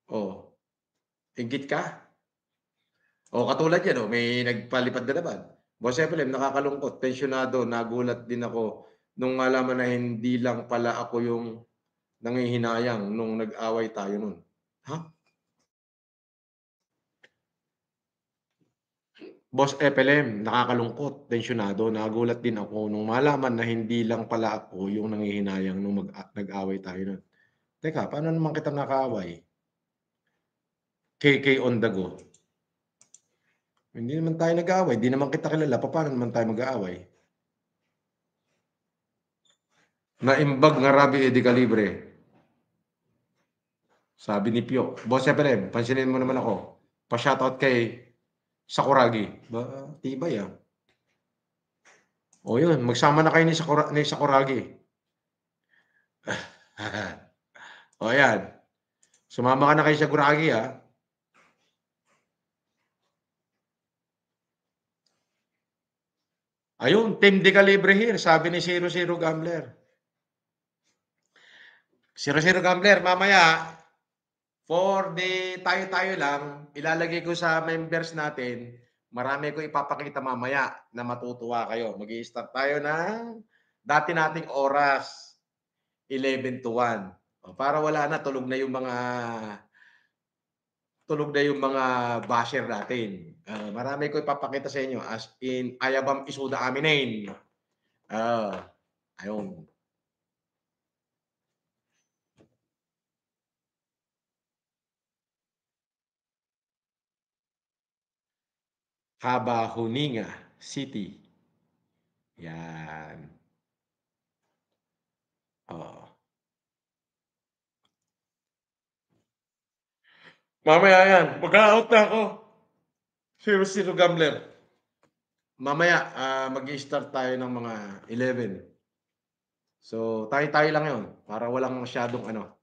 Oh, inggit ka? Oh, katulad yan, oh, may nagpalipad na naman. Boss Epilem, nakakalungkot, tensyonado, nagulat din ako nung malaman na hindi lang pala ako yung nanghihinayang nung nag-away tayo nun. Ha? Boss Epelem, nakakalungkot, tensyonado, nagulat din ako nung malaman na hindi lang pala ako yung nanghihinayang nung nag-away tayo nun. Teka, paano naman kita nakaaway? KK on the go. Hindi naman tayo nag-aaway, di naman kita kilala, papaano naman tayo mag-aaway? Naimbag nga Rabi Edi Calibre. Sabi ni Pio, Boss Epelem, pansinin mo naman ako. Pa-shoutout kay Sakuragi. Ba, tibay ah. O yun, magsama na kayo ni Sakuragi. O yan, sumama ka na kay Sakuragi ah. Ayun, Team De Calibre here, sabi ni 00 Gambler. 00 Gambler, mamaya, for the tayo-tayo lang, ilalagay ko sa members natin, marami ko ipapakita mamaya na matutuwa kayo. Mag-i-start tayo ng dati nating oras, 11 to 1. O, para wala na, tulog na yung mga basher natin. Marami ko ipapakita sa inyo as in Ayabam Isuda Aminin. Ayun. Habahuninga City. Yan. Oo. Mamaya yan. Mag-out na ako. 00 Gambler. Mamaya, mag-i-start tayo ng mga 11. So, tayo-tayo lang yun. Para walang masyadong ano.